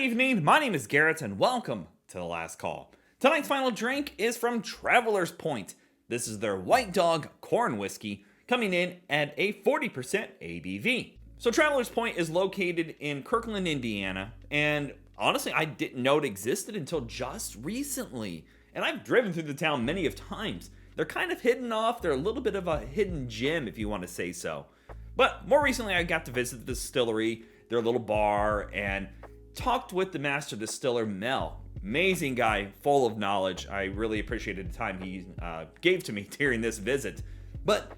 evening, my name is Garrett and welcome to The Last Call. Tonight's final drink is from Traveler's Point. This is their White Dog Corn Whiskey, coming in at a 40% ABV. So Traveler's Point is located in Kirkland, Indiana, and honestly, I didn't know it existed until just recently. And I've driven through the town many of times. They're kind of hidden off, they're a little bit of a hidden gem if you want to say so. But more recently I got to visit the distillery, their little bar, and talked with the master distiller, Mel. Amazing guy, full of knowledge. I really appreciated the time he gave to me during this visit. But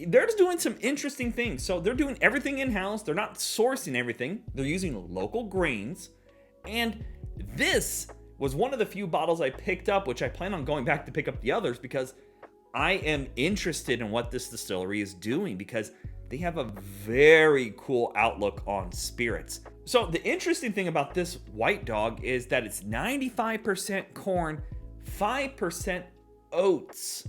they're just doing some interesting things. So they're doing everything in-house. They're not sourcing everything. They're using local grains. And this was one of the few bottles I picked up, which I plan on going back to pick up the others because I am interested in what this distillery is doing because they have a very cool outlook on spirits. So the interesting thing about this White Dog is that it's 95% corn, 5% oats.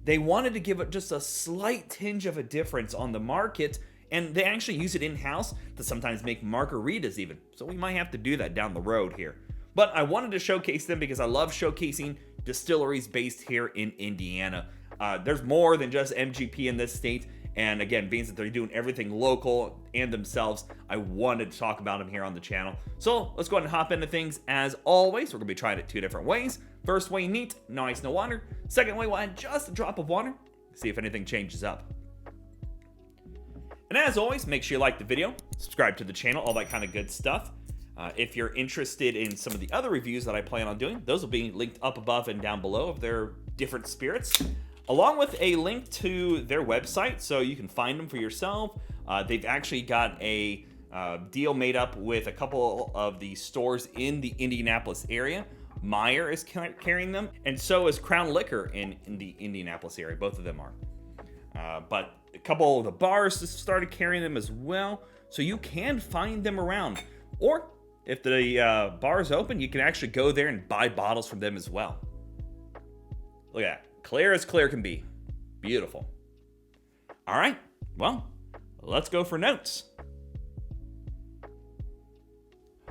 They wanted to give it just a slight tinge of a difference on the market, and they actually use it in-house to sometimes make margaritas even. So we might have to do that down the road here. But I wanted to showcase them because I love showcasing distilleries based here in Indiana. There's more than just MGP in this state. And again, being that they're doing everything local and themselves, I wanted to talk about them here on the channel. So let's go ahead and hop into things. As always, we're gonna be trying it two different ways. First way, neat, no ice, no water. Second way, we'll add just a drop of water, see if anything changes up. And as always, make sure you like the video, subscribe to the channel, all that kind of good stuff. If you're interested in some of the other reviews that I plan on doing, those will be linked up above and down below of their different spirits, along with a link to their website so you can find them for yourself. They've actually got a deal made up with a couple of the stores in the Indianapolis area. Meyer is carrying them, and so is Crown Liquor in the Indianapolis area. Both of them are. But a couple of the bars just started carrying them as well, so you can find them around. Or if the bar is open, you can actually go there and buy bottles from them as well. Look at that. Clear as clear can be. Beautiful. All right, well, let's go for notes.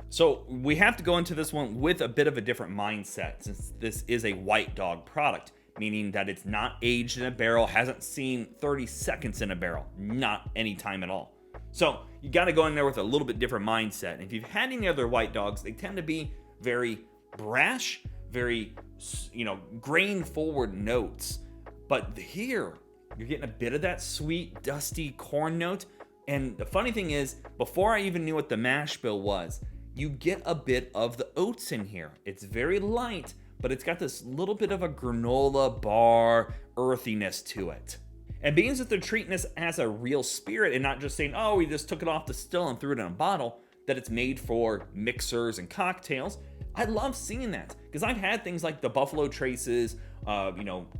So we have to go into this one with a bit of a different mindset since this is a White Dog product, meaning that it's not aged in a barrel, hasn't seen 30 seconds in a barrel, not any time at all. So you got to go in there with a little bit different mindset. And if you've had any other White Dogs, they tend to be very brash, very, grain forward notes. But here, you're getting a bit of that sweet, dusty corn note. And the funny thing is, before I even knew what the mash bill was, you get a bit of the oats in here. It's very light, but it's got this little bit of a granola bar earthiness to it. And being that they're treating this as a real spirit and not just saying, oh, we just took it off the still and threw it in a bottle, that it's made for mixers and cocktails, I love seeing that because I've had things like the Buffalo Traces,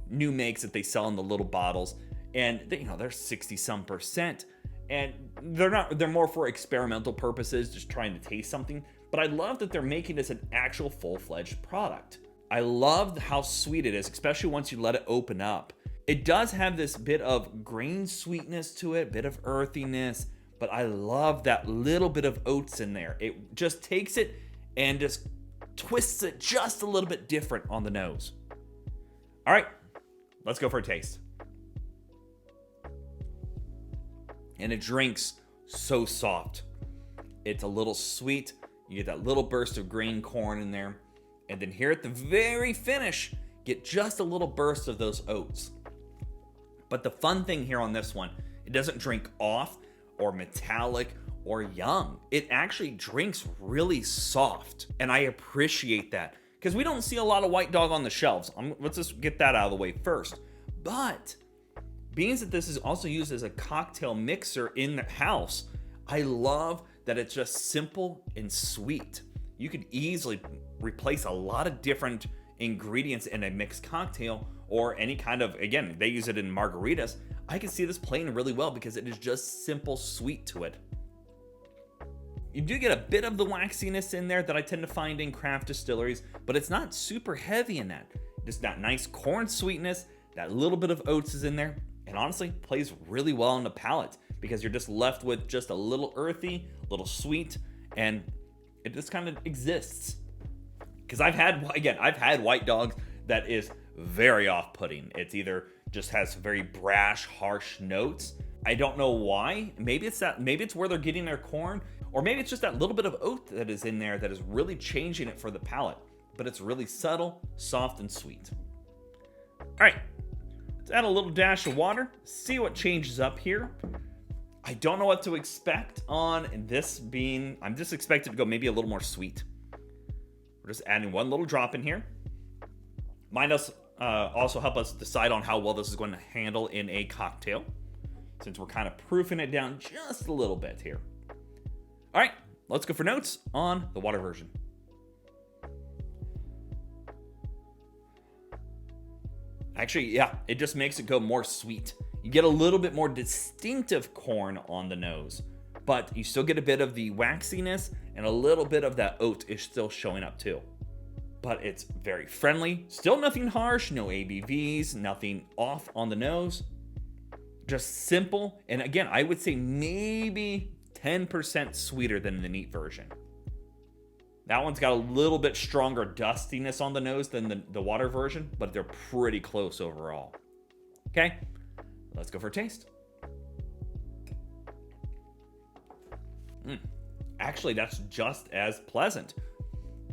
new makes that they sell in the little bottles, and they're 60-some%, and they're more for experimental purposes, just trying to taste something. But I love that they're making this an actual full-fledged product. I love how sweet it is, especially once you let it open up. It does have this bit of grain sweetness to it, bit of earthiness, but I love that little bit of oats in there. It just takes it and just twists it just a little bit different on the nose. All right, let's go for a taste. And it drinks so soft. It's a little sweet. You get that little burst of grain corn in there. And then here at the very finish, get just a little burst of those oats. But the fun thing here on this one, it doesn't drink off or metallic or young. It actually drinks really soft, and I appreciate that because we don't see a lot of White Dog on the shelves. Let's just get that out of the way first. But being that this is also used as a cocktail mixer in the house, I love that it's just simple and sweet. You could easily replace a lot of different ingredients in a mixed cocktail or any kind of, again, they use it in margaritas. I can see this playing really well because it is just simple sweet to it. You do get a bit of the waxiness in there that I tend to find in craft distilleries, but it's not super heavy in that. Just that nice corn sweetness, that little bit of oats is in there, and honestly plays really well on the palate because you're just left with just a little earthy, a little sweet, and It just kind of exists. Because I've had white dogs that is very off-putting. It's either just has very brash, harsh notes. I don't know why. Maybe it's where they're getting their corn, or maybe it's just that little bit of oat that is in there that is really changing it for the palate. But it's really subtle, soft, and sweet. All right, let's add a little dash of water, see what changes up here. I don't know what to expect on this being, I'm just expecting to go maybe a little more sweet. We're just adding one little drop in here. Might also help us decide on how well this is going to handle in a cocktail, since we're kind of proofing it down just a little bit here. All right, let's go for notes on the water version. Actually, yeah, it just makes it go more sweet. You get a little bit more distinctive corn on the nose, but you still get a bit of the waxiness, and a little bit of that oat is still showing up too. But it's very friendly, still nothing harsh, no ABVs, nothing off on the nose. Just simple, and again, I would say maybe 10% sweeter than the neat version. That one's got a little bit stronger dustiness on the nose than the water version, but they're pretty close overall. Okay, let's go for a taste. Actually, that's just as pleasant.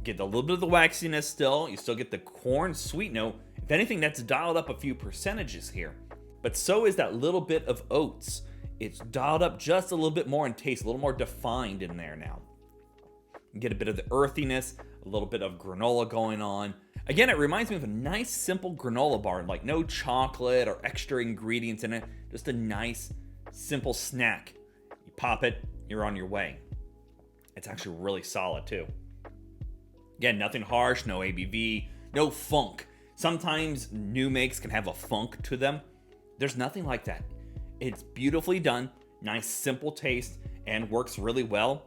Get a little bit of the waxiness still. You still get the corn sweet note. If anything, that's dialed up a few percentages here. But so is that little bit of oats. It's dialed up just a little bit more in taste, a little more defined in there now. You get a bit of the earthiness, a little bit of granola going on. Again, it reminds me of a nice, simple granola bar, like no chocolate or extra ingredients in it. Just a nice, simple snack. You pop it, you're on your way. It's actually really solid too. Again, nothing harsh, no ABV, no funk. Sometimes new makes can have a funk to them. There's nothing like that. It's beautifully done, nice, simple taste, and works really well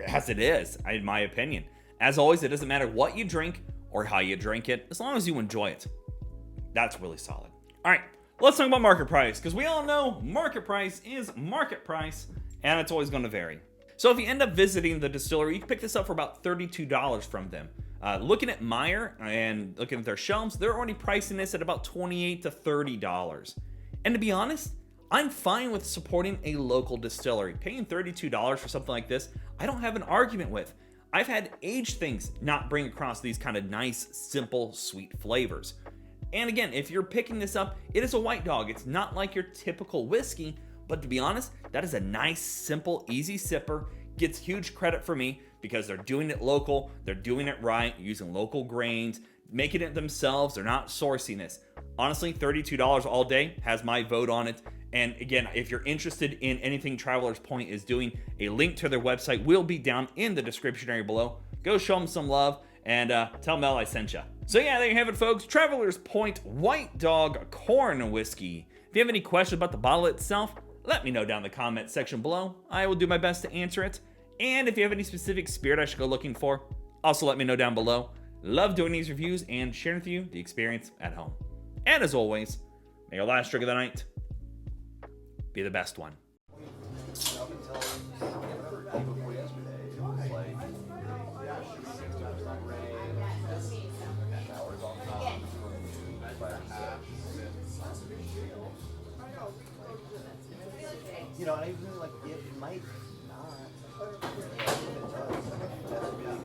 as it is, in my opinion. As always, it doesn't matter what you drink or how you drink it, as long as you enjoy it. That's really solid. All right, let's talk about market price, because we all know market price is market price, and it's always going to vary. So if you end up visiting the distillery, you can pick this up for about $32 from them. Looking at Meyer and looking at their shelves, they're already pricing this at about $28 to $30. And to be honest, I'm fine with supporting a local distillery. Paying $32 for something like this, I don't have an argument with. I've had aged things not bring across these kind of nice, simple, sweet flavors. And again, if you're picking this up, it is a white dog. It's not like your typical whiskey, but to be honest, that is a nice, simple, easy sipper. Gets huge credit for me because they're doing it local, they're doing it right, using local grains, making it themselves, they're not sourcing this. Honestly, $32 all day has my vote on it. And again, if you're interested in anything Traveler's Point is doing, a link to their website will be down in the description area below. Go show them some love and tell Mel I sent you. So yeah, there you have it, folks. Traveler's Point White Dog Corn Whiskey. If you have any questions about the bottle itself, let me know down in the comment section below. I will do my best to answer it. And if you have any specific spirit I should go looking for, also let me know down below. Love doing these reviews and sharing with you the experience at home. And as always, may your last drink of the night be the best one. You know, I really like it might